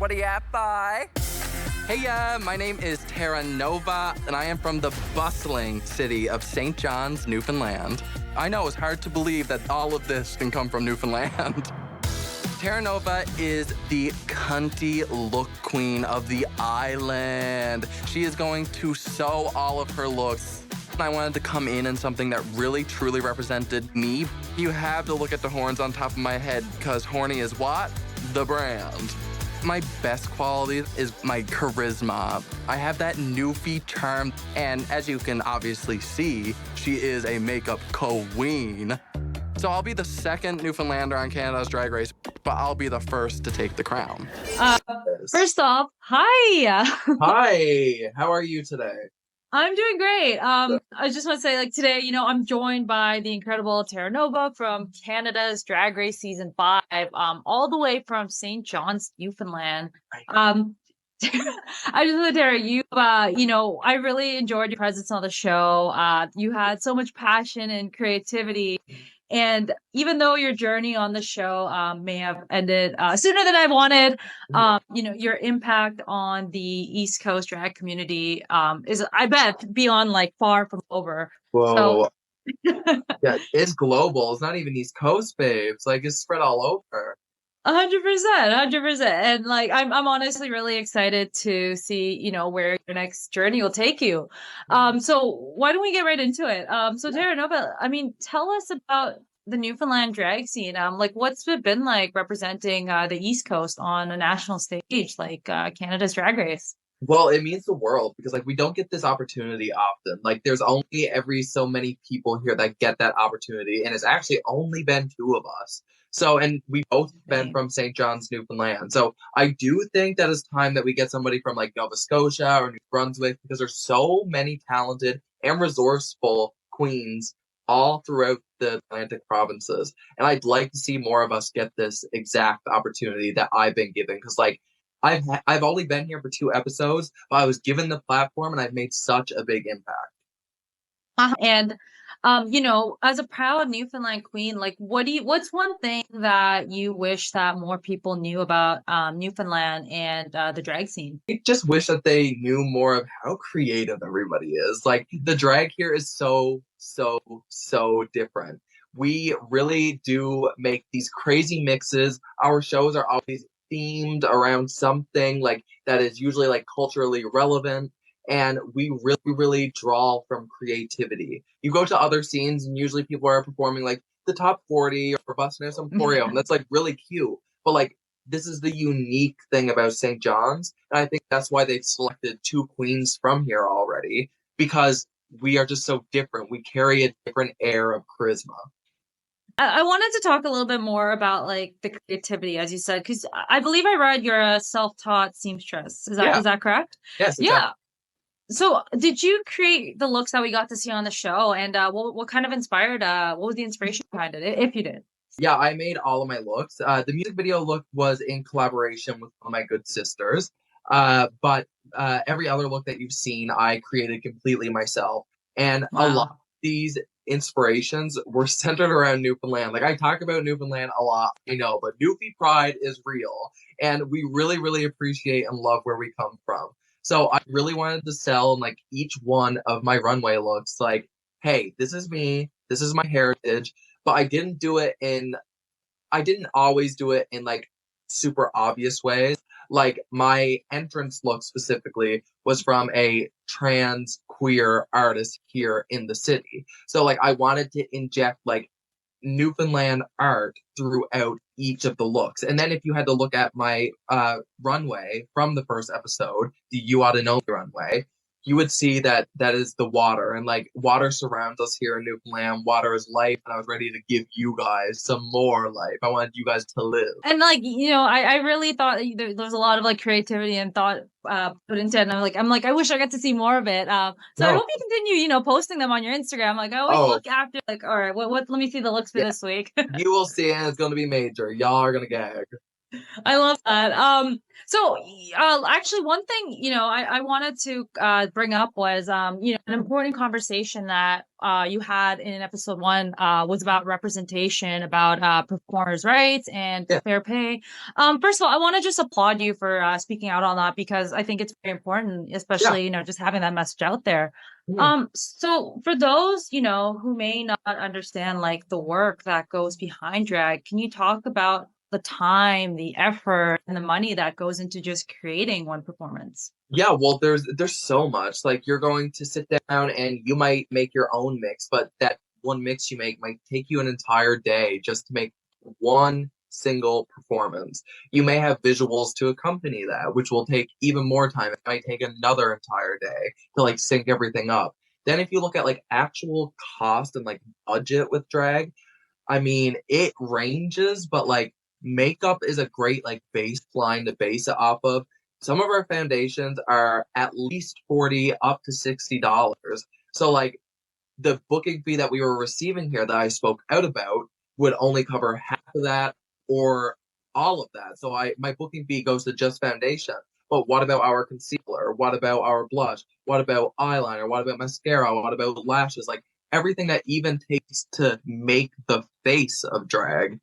What are you at, bye? Hey, my name is Terra Nova, and I am from the bustling city of St. John's, Newfoundland. I know it's hard to believe that all of this can come from Newfoundland. Terra Nova is the cunty look queen of the island. She is going to sew all of her looks. I wanted to come in something that really, truly represented me. You have to look at the horns on top of my head, because horny is what? The brand. My best quality is my charisma. I have that Newfie charm, and as you can obviously see, she is a makeup queen. So I'll be the second Newfoundlander on Canada's Drag Race, but I'll be the first to take the crown. First off, hi. Hi, how are you today? I'm doing great. I just want to say, like, today, I'm joined by the incredible Terra Nova from Canada's Drag Race Season 5, all the way from St. John's, Newfoundland. I just want to Terra, I really enjoyed your presence on the show. You had so much passion and creativity. And even though your journey on the show may have ended sooner than I wanted, your impact on the East Coast drag community is, I bet, beyond like far from over. Whoa. So Yeah, it's global. It's not even East Coast, babes. Like, it's spread all over. 100%. And like, I'm honestly really excited to see, where your next journey will take you. So why don't we get right into it? So Terra Nova, tell us about the Newfoundland drag scene. Like, what's it been like representing the East Coast on a national stage, like Canada's Drag Race? Well, it means the world because, like, we don't get this opportunity often. Like, there's only every so many people here that get that opportunity, and it's actually only been 2 of us. So, and we both been from St. John's, Newfoundland. So I do think that it's time that we get somebody from like Nova Scotia or New Brunswick, because there's so many talented and resourceful queens all throughout the Atlantic provinces. And I'd like to see more of us get this exact opportunity that I've been given. Because like, I've only been here for 2 episodes, but I was given the platform and I've made such a big impact. And as a proud Newfoundland queen, like what's one thing that you wish that more people knew about Newfoundland and the drag scene? I just wish that they knew more of how creative everybody is. Like, the drag here is so different. We really do make these crazy mixes. Our shows are always themed around something like that is usually like culturally relevant. And we really draw from creativity. You go to other scenes and usually people are performing like the top 40 or busting out some choreo, and that's like really cute. But like, this is the unique thing about St. John's, and I think that's why they've selected 2 queens from here already, because we are just so different. We carry a different air of charisma. I wanted to talk a little bit more about like the creativity, as you said, because I believe I read you're a self-taught seamstress. Is that correct? Yes. Exactly. Yeah. So did you create the looks that we got to see on the show? And what kind of inspired, what was the inspiration behind it, if you did? Yeah, I made all of my looks. The music video look was in collaboration with one of my good sisters. But every other look that you've seen, I created completely myself. And Wow. A lot of these inspirations were centered around Newfoundland. Like, I talk about Newfoundland a lot, but Newfie pride is real. And we really appreciate and love where we come from. So I really wanted to sell like each one of my runway looks like, hey, this is me, this is my heritage. But I didn't always do it in like super obvious ways. Like, my entrance look specifically was from a trans queer artist here in the city. So like, I wanted to inject like Newfoundland art throughout each of the looks. And then if you had to look at my runway from the first episode, the You Oughta Know Me runway, you would see that is the water, and like, water surrounds us here in Newfoundland. Water is life, and I was ready to give you guys some more life. I wanted you guys to live. And like, I really thought there's a lot of like creativity and thought put into it. And I'm like, I wish I got to see more of it. So No. I hope you continue, posting them on your Instagram. Like, I always look after, like, all right, what? Let me see the looks for this week. You will see, and it's going to be major. Y'all are going to gag. I love that. So, actually, one thing, I wanted to bring up was, an important conversation that you had in episode one was about representation, about performers' rights and Yeah. fair pay. First of all, I want to just applaud you for speaking out on that because I think it's very important, Yeah. especially, just having that message out there. Mhm. So for those, who may not understand like the work that goes behind drag, can you talk about the time, the effort, and the money that goes into just creating one performance? Yeah, well, there's so much. Like you're going to sit down and you might make your own mix, but that one mix you make might take you an entire day just to make one single performance. You may have visuals to accompany that, which will take even more time. It might take another entire day to like sync everything up. Then if you look at like actual cost and like budget with drag, I mean, it ranges, but like makeup is a great like baseline to base it off of. Some of our foundations are at least 40 up to $60. So like the booking fee that we were receiving here that I spoke out about would only cover half of that or all of that. So my booking fee goes to just foundation. But what about our concealer? What about our blush? What about eyeliner? What about mascara? What about lashes? Like everything that even takes to make the face of drag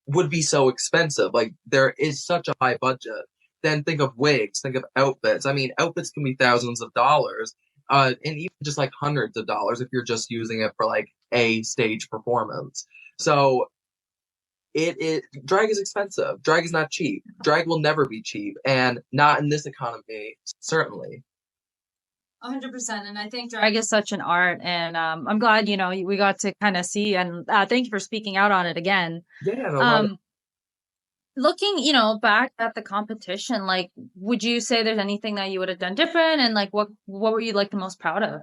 would be so expensive. Like there is such a high budget. Then think of wigs, think of outfits. I mean, outfits can be thousands of dollars, and even just like hundreds of dollars if you're just using it for like a stage performance. So it drag is expensive. Drag is not cheap. Drag will never be cheap, and not in this economy, certainly. 100%. And I think drag is such an art. And I'm glad, we got to kind of see. And thank you for speaking out on it again. Yeah, no, Looking, back at the competition, like, would you say there's anything that you would have done different? And like, what were you like the most proud of?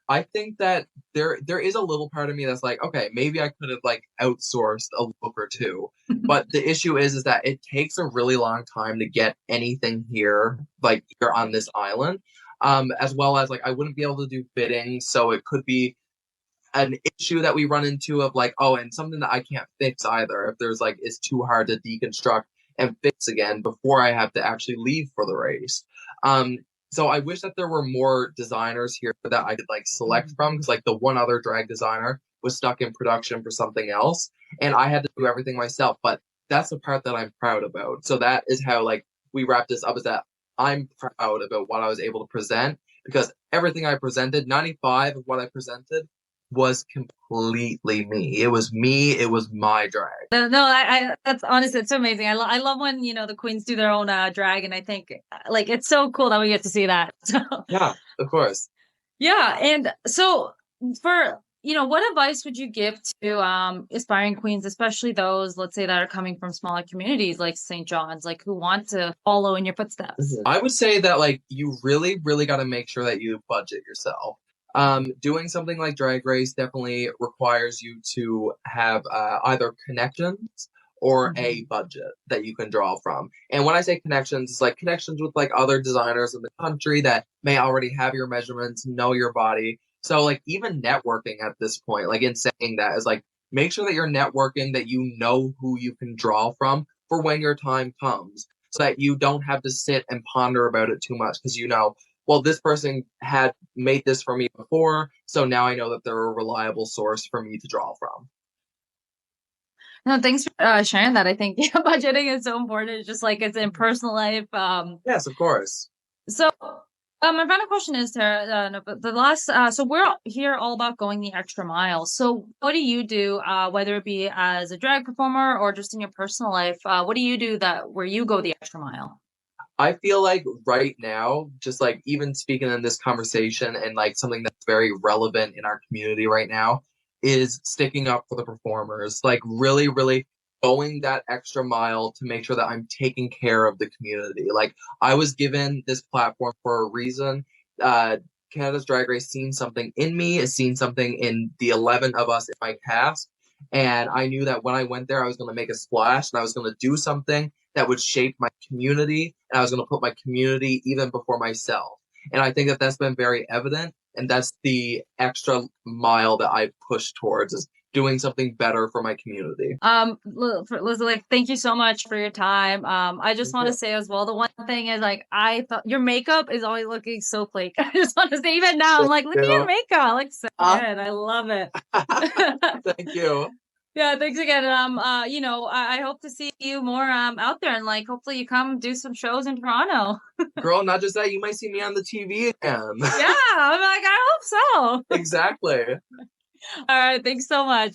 I think that there is a little part of me that's like, okay, maybe I could have like outsourced a look or two. But the issue is that it takes a really long time to get anything here, like here on this island. As well as like I wouldn't be able to do fitting, so it could be an issue that we run into of like, oh, and something that I can't fix either. If there's like it's too hard to deconstruct and fix again before I have to actually leave for the race. Um, so I wish that there were more designers here that I could like select from because like the one other drag designer was stuck in production for something else, and I had to do everything myself. But that's the part that I'm proud about. So that is how like we wrap this up is that I'm proud about what I was able to present because everything I presented, 95 of what I presented was completely me. It was me. It was my drag. No, that's honestly, it's so amazing. I love when, the queens do their own drag. And I think like, it's so cool that we get to see that. So, Yeah, of course. yeah. And so for, what advice would you give to aspiring queens, especially those, let's say, that are coming from smaller communities like St. John's, like who want to follow in your footsteps? I would say that like you really, really got to make sure that you budget yourself. Doing something like Drag Race definitely requires you to have either connections or a budget that you can draw from. And when I say connections, it's like connections with like other designers in the country that may already have your measurements, know your body. So like even networking at this point, like in saying that is like make sure that you're networking, that you know who you can draw from for when your time comes, so that you don't have to sit and ponder about it too much because well, this person had made this for me before, so now I know that they're a reliable source for me to draw from. No, thanks for sharing that. I think budgeting is so important. It's just like it's in personal life. Yes, of course. So, my final question is, Tara, no, but the last, so we're here all about going the extra mile. So what do you do, whether it be as a drag performer or just in your personal life? What do you do where you go the extra mile? I feel like right now, just like even speaking in this conversation and like something that's very relevant in our community right now is sticking up for the performers, like really, really going that extra mile to make sure that I'm taking care of the community. Like I was given this platform for a reason. Canada's Drag Race seen something in me, has seen something in the 11 of us in my cast. And I knew that when I went there, I was going to make a splash and I was going to do something that would shape my community. And I was going to put my community even before myself. And I think that that's been very evident. And that's the extra mile that I've pushed towards is doing something better for my community. Elizabeth, thank you so much for your time. I just want to say as well, the one thing is, like, I thought your makeup is always looking so flaky. I just want to say, even now, I'm like, look at your makeup. It looks so good. I love it. Thank you. Yeah, thanks again. You know, I hope to see you more out there, and like hopefully you come do some shows in Toronto. Girl, not just that, you might see me on the TV again. Yeah, I'm like, I hope so. Exactly. All right, thanks so much.